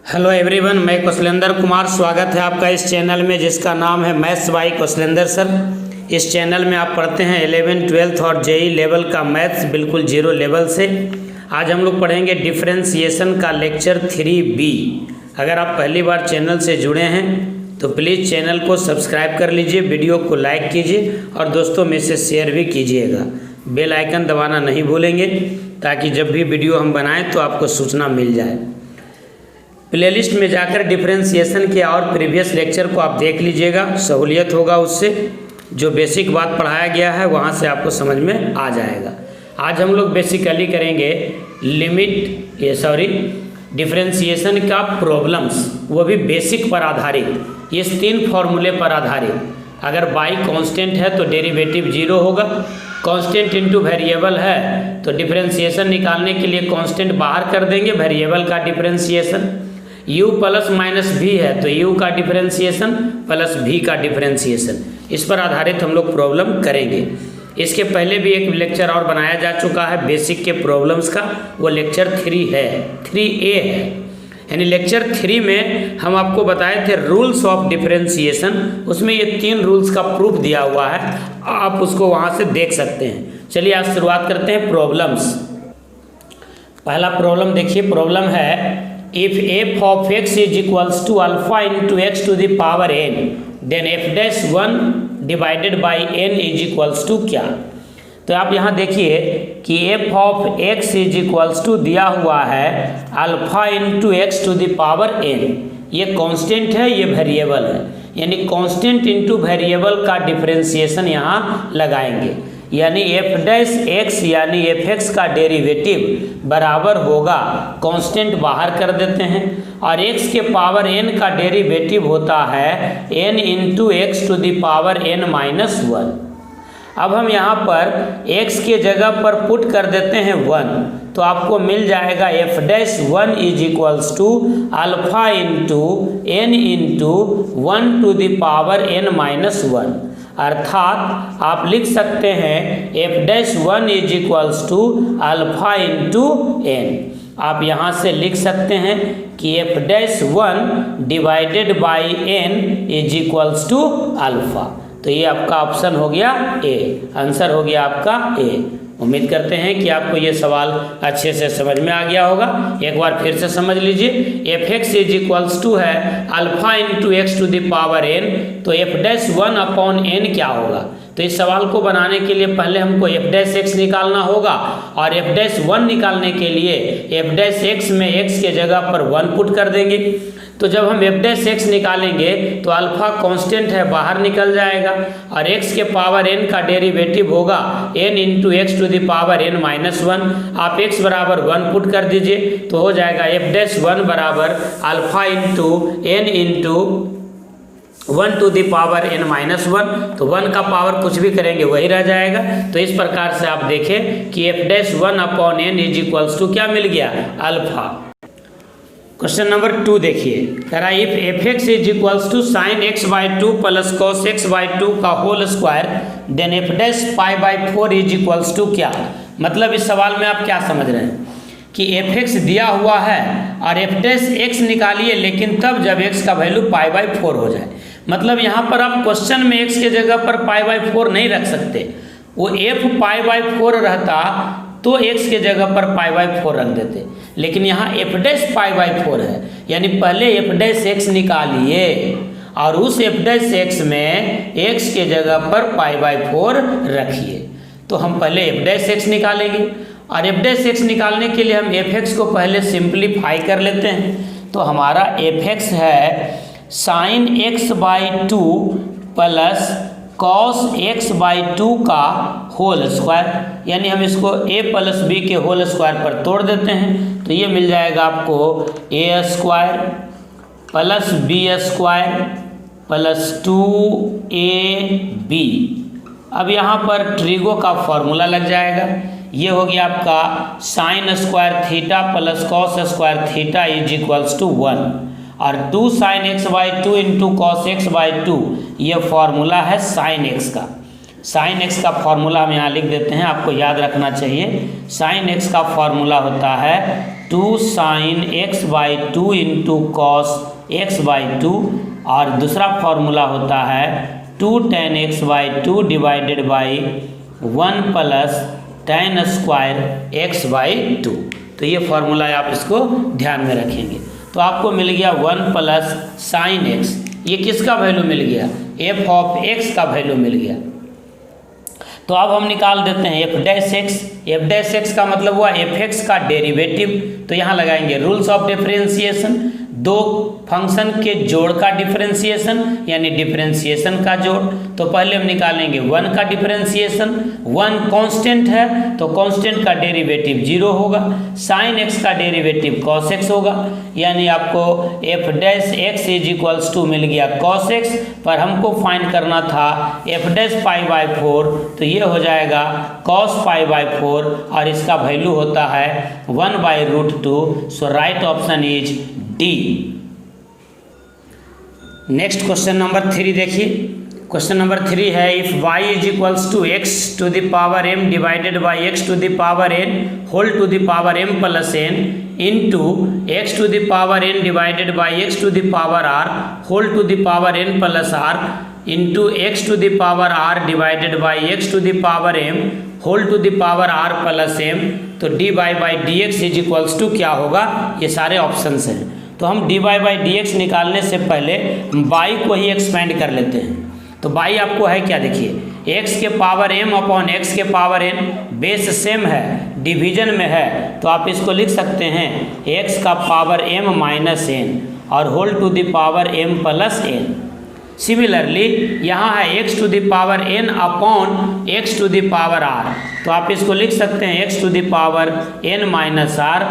Hello everyone, मैं कौशलेंद्र कुमार। स्वागत है आपका इस चैनल में जिसका नाम है मैथ्स बाय कौशलेंद्र सर। इस चैनल में आप पढ़ते हैं 11th 12th और जेई लेवल का मैथ्स बिल्कुल जीरो लेवल से। आज हम लोग पढ़ेंगे डिफरेंशिएशन का लेक्चर 3B। अगर आप पहली बार चैनल से जुड़े हैं तो प्लीज़ चैनल को सब्सक्राइब कर लीजिए, वीडियो को लाइक कीजिए और दोस्तों में से शेयर भी कीजिएगा। बेल आइकन दबाना नहीं भूलेंगे ताकि जब भी वीडियो हम बनाएं तो आपको सूचना मिल जाए। प्लेलिस्ट में जाकर डिफरेंशिएशन के और प्रीवियस लेक्चर को आप देख लीजिएगा, सहूलियत होगा उससे। जो बेसिक बात पढ़ाया गया है वहाँ से आपको समझ में आ जाएगा। आज हम लोग बेसिकली करेंगे डिफरेंशिएशन का प्रॉब्लम्स, वो भी बेसिक पर आधारित, ये 3 फॉर्मूले पर आधारित। अगर बाई कांस्टेंट है तो डेरिवेटिव 0 होगा, कांस्टेंट इनटू वेरिएबल है तो डिफरेंशिएशन निकालने के लिए कांस्टेंट बाहर कर देंगे, वेरिएबल का डिफरेंशिएशन। u प्लस माइनस भी है तो u का डिफरेंशिएशन प्लस v का डिफरेंशिएशन, इस पर आधारित हम लोग प्रॉब्लम करेंगे। इसके पहले भी एक लेक्चर और बनाया जा चुका है बेसिक के प्रॉब्लम्स का, वो लेक्चर 3 है, 3A है। यानी लेक्चर 3 में हम आपको बताए थे रूल्स ऑफ डिफरेंशिएशन, उसमें ये 3 रूल्स का प्रूफ दिया हुआ है, आप उसको वहाँ से देख सकते हैं। चलिए आज शुरुआत करते हैं प्रॉब्लम्स। पहला प्रॉब्लम देखिए, प्रॉब्लम है if f of x is equals to alpha into x to the power n then f dash 1 divided by n is equals to क्या। तो आप यहाँ देखिए कि f of x is equals to दिया हुआ है alpha into x to the power n। ये कांस्टेंट है, ये वेरिएबल है, यानी कांस्टेंट इंटू वेरिएबल का डिफरेंशिएशन यहाँ लगाएंगे। यानी f डैश x यानी fx का डेरिवेटिव बराबर होगा, कांस्टेंट बाहर कर देते हैं, और x के पावर n का डेरिवेटिव होता है n into x to the power n minus 1। अब हम यहाँ पर x के जगह पर पुट कर देते हैं 1, तो आपको मिल जाएगा f dash 1 is equals to alpha into n into 1 to the power n minus 1। अर्थात आप लिख सकते हैं f dash 1 is equals to alpha into n। आप यहाँ से लिख सकते हैं कि f dash 1 divided by n is equals to alpha. तो ये आपका ऑप्शन हो गया A, आंसर हो गया आपका A। उम्मीद करते हैं कि आपको ये सवाल अच्छे से समझ में आ गया होगा। एक बार फिर से समझ लीजिए, F x is equals to है alpha into x to the power n, तो एफ डैश 1 अपॉन n क्या होगा। तो इस सवाल को बनाने के लिए पहले हमको एफ डैश एक्स निकालना होगा, और एफ डैश 1 निकालने के लिए एफ डैश एक्स में x के जगह पर 1 पुट कर देंगे। तो जब हम एफ डैश एक्स निकालेंगे तो अल्फा कांस्टेंट है, बाहर निकल जाएगा, और x के पावर n का डेरिवेटिव होगा n into x to the power n minus 1। आप x बराबर 1 पुट कर दीजिए तो हो जाएगा एफ डैश 1 बराबर alpha into n into 1 to the power n minus 1। तो 1 का पावर कुछ भी करेंगे वही रह जाएगा। तो इस प्रकार से आप देखें कि f dash 1 upon n is equals to क्या मिल गया, अल्फा। क्वेश्चन नंबर 2 देखिए, कह रहा है if f x is equals to sine x by 2 plus cos x by 2 का whole square then f dash pi by 4 is equals to क्या। मतलब इस सवाल में आप क्या समझ रहे हैं कि एफ एक्स दिया हुआ है और एफ डैश एक्स निकालिए, लेकिन तब जब एक्स का वैल्यू पाई बाई 4 हो जाए। मतलब यहाँ पर आप क्वेश्चन में एक्स के जगह पर पाई बाई 4 नहीं रख सकते, वो एफ पाई बाई 4 रहता तो एक्स के जगह पर पाई बाई 4 रख देते, लेकिन यहाँ एफ डैश पाई बाई 4 है, यानी पहले एफ डैश एक्स निकालिए और उस एफ डैश एक्स में एक्स के जगह पर पाई बाई 4 रखिए। तो हम पहले एफ डैश एक्स निकालेंगे, और एफ डैश एक्स निकालने के लिए हम एफ एक्स को पहले सिंप्लीफाई कर लेते हैं। तो हमारा एफ एक्स है sine x by 2 plus cos x by 2 का होल स्क्वायर, यानी हम इसको a प्लस बी के होल स्क्वायर पर तोड़ देते हैं, तो ये मिल जाएगा आपको a square plus B square plus 2ab। अब यहाँ पर ट्रिगो का फॉर्मूला लग जाएगा, ये हो गया आपका sine square theta plus cos square theta is equals to 1, और 2 sine x by 2 into cos x by 2 ये फॉर्मूला है साइन एक्स का। साइन एक्स का फॉर्मूला हम यहाँ लिख देते हैं, आपको याद रखना चाहिए। साइन एक्स का फॉर्मूला होता है 2 sine x by 2 into cos x by 2, और दूसरा फॉर्मूला होता है 2 tan x by 2 divided by 1 plus tan square x by 2। तो ये फॉर्मूला आप इसको ध्यान में रखेंगे। तो आपको मिल गया 1 प्लस साइन एक्स, ये किसका वैल्यू मिल गया, एफ ऑफ एक्स का वैल्यू मिल गया। तो अब हम निकाल देते हैं F dash x. F dash x का मतलब हुआ एफ एक्स का डेरिवेटिव। तो यहाँ लगाएंगे रूल्स ऑफ डिफरेंशिएशन, दो फंक्शन के जोड़ का डिफरेंशिएशन यानी डिफरेंशिएशन का जोड़। तो पहले हम निकालेंगे 1 का डिफरेंशिएशन, 1 कांस्टेंट है तो कांस्टेंट का डेरिवेटिव 0 होगा, साइन एक्स का डेरिवेटिव कॉस एक्स होगा, यानी आपको F dash X is equals to मिल गया कॉस एक्स, पर हमको फाइंड करना था एफ डैश पाई बाई 4, तो ये हो जाएगा कॉस पाई बाई 4 और इसका वैल्यू होता है 1/√2। So right option is D. Next question number 3 देखिए। क्वेश्चन नंबर 3 है if y is equals to x to the power m divided by x to the power n whole to the power m plus n into x to the power n divided by x to the power r whole to the power n plus r into x to the power r divided by x to the power m whole to the power r plus m। तो dy by D x is equals to क्या होगा, ये सारे options हैं। तो हम dy by D x निकालने से पहले y को ही एक्सपेंड कर लेते हैं। तो y आपको है क्या, देखिए x के पावर m अपॉन x के पावर n, बेस सेम है, डिवीजन में है, तो आप इसको लिख सकते हैं x का पावर m माइनस n और whole to the power m plus n। Similarly यहाँ है x to the power n upon x to the power r, तो आप इसको लिख सकते हैं x to the power n minus r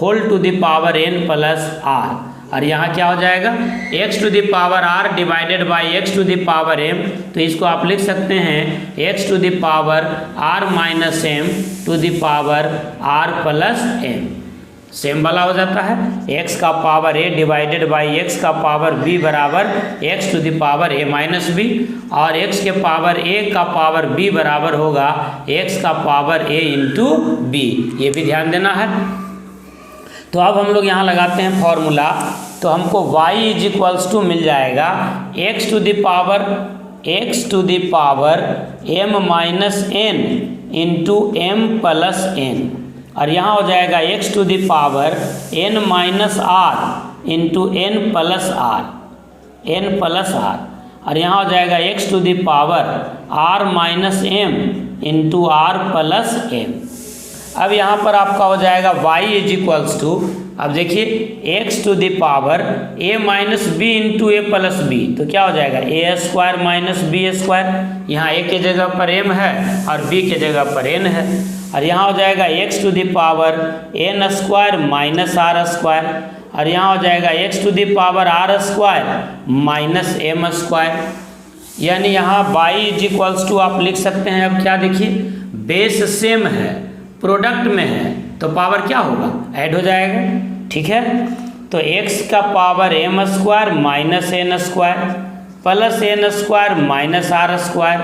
whole to the power n plus r, और यहाँ क्या हो जाएगा x to the power r divided by x to the power m, तो इसको आप लिख सकते हैं x to the power r minus m to the power r plus m। Same वाला हो जाता है x का power a divided by x का पावर b बराबर x to the power a minus b, और x के पावर a का पावर b बराबर होगा x का पावर a इंटू b, ये भी ध्यान देना है। तो अब हम लोग यहाँ लगाते हैं फॉर्मूला, तो हमको y इज इक्वल्स टू मिल जाएगा x to the power m minus n into m plus n, और यहाँ हो जाएगा x to the power n minus r into n plus r, और यहाँ हो जाएगा x to the power r minus m into r plus m। अब यहाँ पर आपका हो जाएगा y इज इक्वल्स टू, अब देखिए x to the power a minus b into a plus b, तो क्या हो जाएगा ए स्क्वायर माइनस बी स्क्वायर, यहाँ a के जगह पर m है और b के जगह पर n है, और यहाँ हो जाएगा x to the power n square minus r square, और यहाँ हो जाएगा x to the power r square minus m square, यानी यहाँ y इज इक्वल्स टू आप लिख सकते हैं। अब क्या देखिए बेस सेम है, प्रोडक्ट में है, तो पावर क्या होगा, ऐड हो जाएगा, ठीक है। तो x का power m square minus n square plus n square minus r square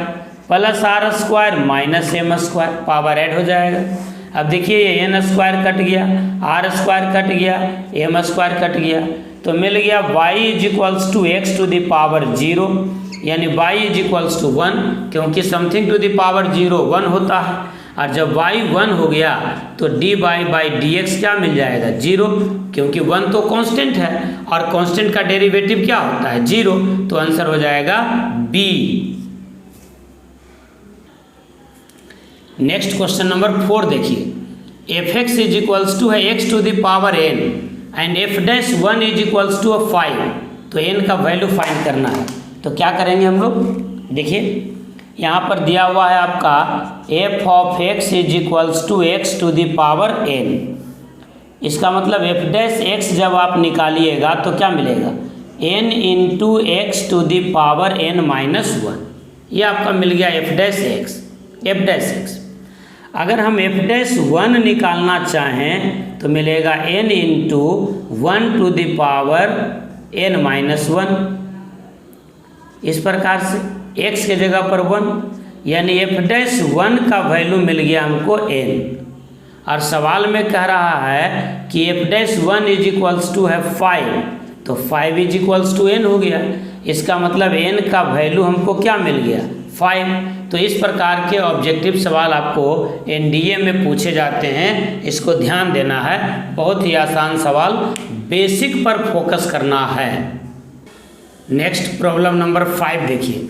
plus r square minus m square, power add हो जाएगा। अब देखिए ये n स्क्वायर कट गया, r स्क्वायर कट गया, m स्क्वायर कट गया, तो मिल गया y is equals to x to the power 0, यानी y इज इक्वल्स टू 1, क्योंकि समथिंग टू द पावर 0 1 होता है, और जब y 1 हो गया तो dy बाई डी एक्स क्या मिल जाएगा 0, क्योंकि 1 तो कांस्टेंट है और कांस्टेंट का डेरिवेटिव क्या होता है 0, तो आंसर हो जाएगा B। नेक्स्ट क्वेश्चन नंबर 4 देखिए, f x is equals to है x to the power n and f dash 1 is equals to 5, तो n का वैल्यू फाइंड करना है। तो क्या करेंगे हम लोग, देखिए यहाँ पर दिया हुआ है आपका f of x is equals to x to the power n, इसका मतलब एफ डैश एक्स जब आप निकालिएगा तो क्या मिलेगा n into x to the power n minus 1, ये आपका मिल गया एफ डैश एक्स। अगर हम एफ डैश 1 निकालना चाहें तो मिलेगा n into 1 to the power n minus 1, इस प्रकार से x के जगह पर 1, यानी एफ डैश 1 का वैल्यू मिल गया हमको n, और सवाल में कह रहा है कि f'1 इज इक्वल्स टू है 5, तो 5 इज इक्वल्स टू n हो गया। इसका मतलब n का वैल्यू हमको क्या मिल गया, 5। तो इस प्रकार के ऑब्जेक्टिव सवाल आपको एनडीए में पूछे जाते हैं, इसको ध्यान देना है। बहुत ही आसान सवाल, बेसिक पर फोकस करना है। नेक्स्ट प्रॉब्लम नंबर 5 देखिए।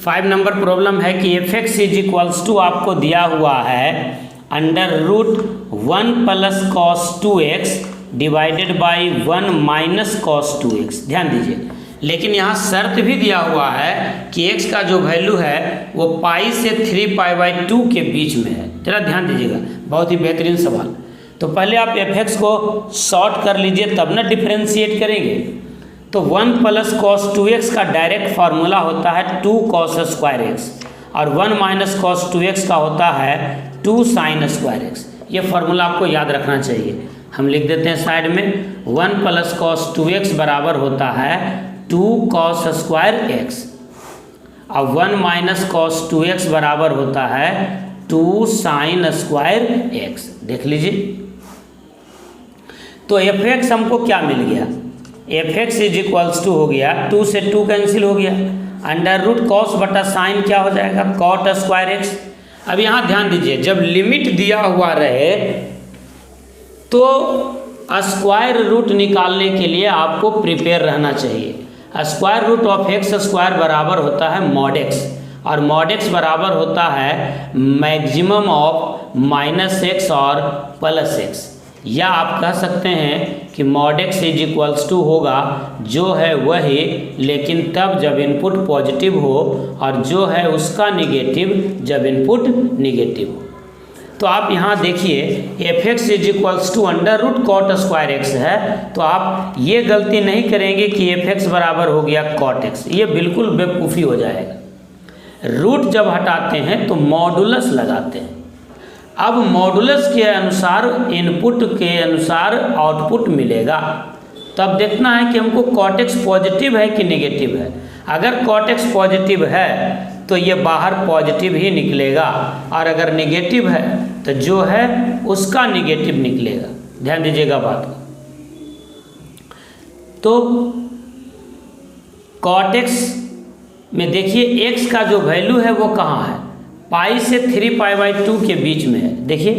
5 नंबर प्रॉब्लम है कि f(x) इज इक्वल्स टू आपको दिया हुआ है √1 plus cos 2x divided by 1 minus cos 2x। ध्यान दीजिए, लेकिन यहाँ शर्त भी दिया हुआ है कि x का जो वैल्यू है वो पाई से 3π/2 के बीच में है। जरा ध्यान दीजिएगा, बहुत ही बेहतरीन सवाल। तो पहले आप f(x) को शॉर्ट कर लीजिए, तब ना डिफ्रेंशिएट करेंगे। तो 1 प्लस cos 2x का डायरेक्ट फार्मूला होता है 2 cos स्क्वायर x, और 1 माइनस cos 2x का होता है 2 sin स्क्वायर x। ये फार्मूला आपको याद रखना चाहिए। हम लिख देते हैं साइड में, 1 प्लस cos 2x बराबर होता है 2 cos स्क्वायर x, और 1 माइनस cos 2x बराबर होता है 2 sin स्क्वायर x। देख लीजिए, तो f(x) हमको क्या मिल गया, f(x) इज इक्वल्स टू हो गया 2 से 2 कैंसिल हो गया, √cos बटा साइन क्या हो जाएगा, cot स्क्वायर x। अब यहाँ ध्यान दीजिए, जब लिमिट दिया हुआ रहे तो स्क्वायर रूट निकालने के लिए आपको प्रिपेयर रहना चाहिए। Square root of x square बराबर होता है mod x, और mod x बराबर होता है मैक्सिमम ऑफ -x और +x, या आप कह सकते हैं कि mod x is equals to होगा जो है वही, लेकिन तब जब इनपुट पॉजिटिव हो, और जो है उसका निगेटिव जब इनपुट निगेटिव हो। तो आप यहाँ देखिए f(x) is equals to √cot square x है, तो आप ये गलती नहीं करेंगे कि f(x) बराबर हो गया cot x, ये बिल्कुल बेवकूफ़ी हो जाएगा। रूट जब हटाते हैं तो मॉडुलस लगाते हैं। अब मॉडुलस के अनुसार इनपुट के अनुसार आउटपुट मिलेगा। तो अब देखना है कि हमको cot x पॉजिटिव है कि नेगेटिव है। अगर cot x पॉजिटिव है तो ये बाहर पॉजिटिव ही निकलेगा, और अगर नेगेटिव है तो जो है उसका नेगेटिव निकलेगा। ध्यान दीजिएगा बात को। तो cot x में देखिए x का जो वैल्यू है वो कहाँ है, पाई से 3π/2 के बीच में है। देखिए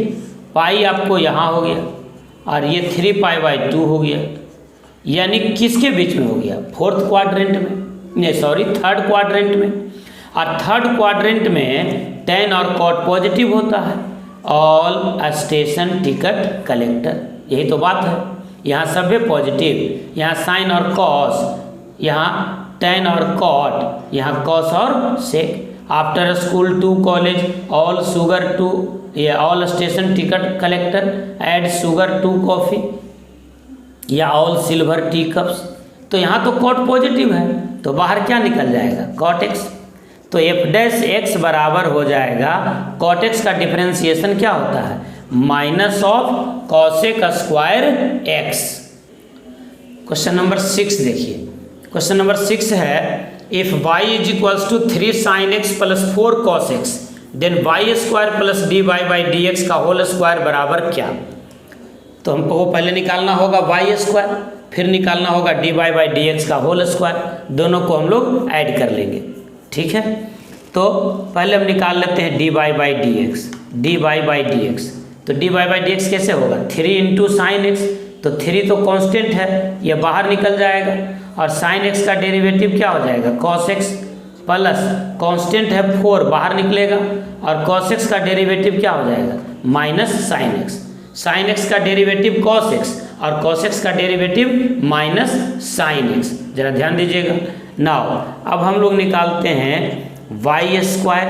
पाई आपको यहाँ हो गया, और ये 3π/2 हो गया, यानी किसके बीच में हो गया, फोर्थ क्वाड्रेंट में, नहीं सॉरी थर्ड क्वाड्रेंट में। और थर्ड क्वाड्रेंट में tan और cot पॉजिटिव होता है, ऑल स्टेशन टिकट कलेक्टर, यही तो बात है। यहाँ सब है पॉजिटिव, यहाँ साइन और कॉस, यहाँ tan और cot, यहाँ cos और sec। After school to college, all sugar to, या all station ticket collector, add sugar to coffee, या ऑल सिल्वर टी कप्स। तो यहाँ तो cot पॉजिटिव है, तो बाहर क्या निकल जाएगा, cot x। तो f' बराबर हो जाएगा, cot x का डिफरेंशिएशन क्या होता है, minus of cosec square x। Question number 6 देखिए। क्वेश्चन नंबर 6 है, if y is equals to 3 sin x plus 4 cos x, then y square plus dy/dx का होल स्क्वायर बराबर क्या। तो हमको वो पहले निकालना होगा y स्क्वायर, फिर निकालना होगा dy/dx का होल स्क्वायर, दोनों को हम लोग ऐड कर लेंगे। ठीक है, तो पहले हम निकाल लेते हैं dy/dx। dy/dx, तो dy/dx कैसे होगा, 3 इंटू साइन एक्स, तो 3 तो कांस्टेंट है, ये बाहर निकल जाएगा, और साइन एक्स का डेरिवेटिव क्या हो जाएगा, cos x, प्लस कांस्टेंट है 4 बाहर निकलेगा, और cos x का डेरिवेटिव क्या हो जाएगा, minus sine x. Sine x का डेरिवेटिव cos x, और cos x का डेरिवेटिव माइनस साइन एक्स। जरा ध्यान दीजिएगा। नाउ अब हम लोग निकालते हैं y स्क्वायर।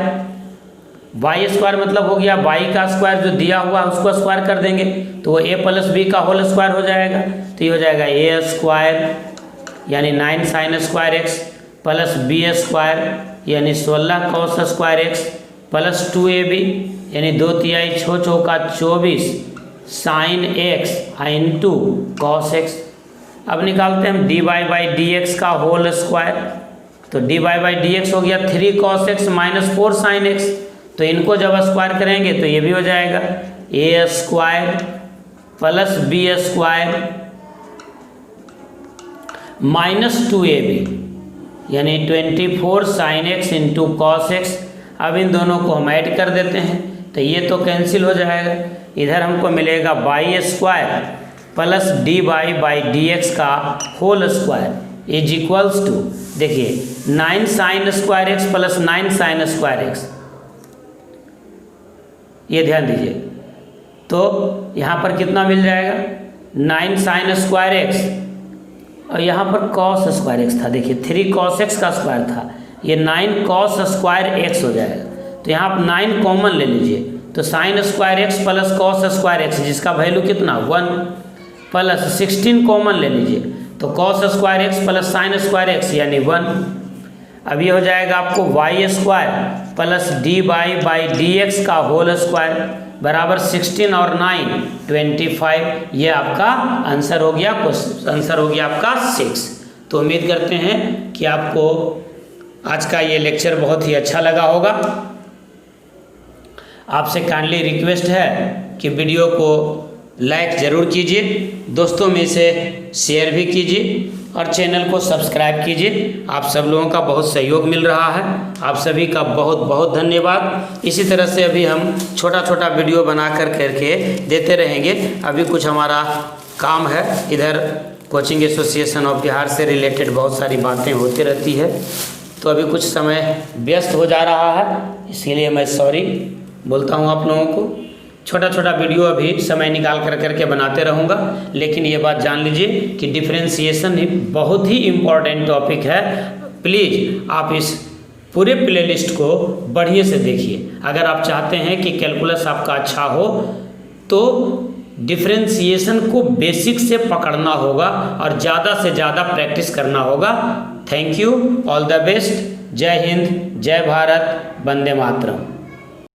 y स्क्वायर मतलब हो गया y का स्क्वायर जो दिया हुआ है उसको स्क्वायर कर देंगे, तो वो a प्लस बी का होल स्क्वायर हो जाएगा। तो ये हो जाएगा a स्क्वायर यानी 9 sine square x plus B square यानी 16 cos square x plus 2ab यानी 2 तिहाई 6 चौका 24 sine x into cos x। अब निकालते हैं हम dy/dx का होल स्क्वायर, तो dy/dx हो गया 3 cos x minus 4 sine x, तो इनको जब स्क्वायर करेंगे तो ये भी हो जाएगा ए square plus B square minus 2ab यानी 24 sin x into cos X. अब इन दोनों को हम ऐड कर देते हैं तो ये तो कैंसिल हो जाएगा। इधर हमको मिलेगा y square plus D by by D x का whole square is equals to, देखिए 9 sine square x plus 9 sine square X, ये ध्यान दीजिए। तो यहाँ पर कितना मिल जाएगा 9 साइन स्क्वायर एक्स और यहाँ पर कॉस स्क्वायर एक्स था, देखिए 3 कॉस एक्स का स्क्वायर था, ये 9 कॉस स्क्वायर एक्स हो जाएगा। तो यहाँ आप 9 कॉमन ले लीजिए तो sine square x plus cos square x जिसका वैल्यू कितना 1 प्लस 16 कॉमन ले लीजिए तो cos square x plus sine square x यानी 1। अब ये हो जाएगा आपको y square plus D by by D x का होल स्क्वायर बराबर 16 और 9 25। ये आपका आंसर हो गया, आंसर हो गया आपका 6। तो उम्मीद करते हैं कि आपको आज का ये लेक्चर बहुत ही अच्छा लगा होगा। आपसे काइंडली रिक्वेस्ट है कि वीडियो को लाइक ज़रूर कीजिए, दोस्तों में से शेयर भी कीजिए और चैनल को सब्सक्राइब कीजिए। आप सब लोगों का बहुत सहयोग मिल रहा है, आप सभी का बहुत बहुत धन्यवाद। इसी तरह से अभी हम छोटा छोटा वीडियो बना करके देते रहेंगे। अभी कुछ हमारा काम है, इधर कोचिंग एसोसिएशन ऑफ बिहार से रिलेटेड बहुत सारी बातें होती रहती है, तो अभी कुछ समय व्यस्त हो जा रहा है, इसके लिए मैं सॉरी बोलता हूँ आप लोगों को। छोटा छोटा वीडियो अभी समय निकाल करके बनाते रहूँगा, लेकिन ये बात जान लीजिए कि डिफरेंशिएशन ही बहुत ही इम्पॉर्टेंट टॉपिक है। प्लीज़ आप इस पूरे प्लेलिस्ट को बढ़िया से देखिए। अगर आप चाहते हैं कि कैलकुलस आपका अच्छा हो तो डिफरेंशिएशन को बेसिक से पकड़ना होगा और ज़्यादा से ज़्यादा प्रैक्टिस करना होगा। Thank you, all the best, जय हिंद, जय भारत, वंदे मातरम।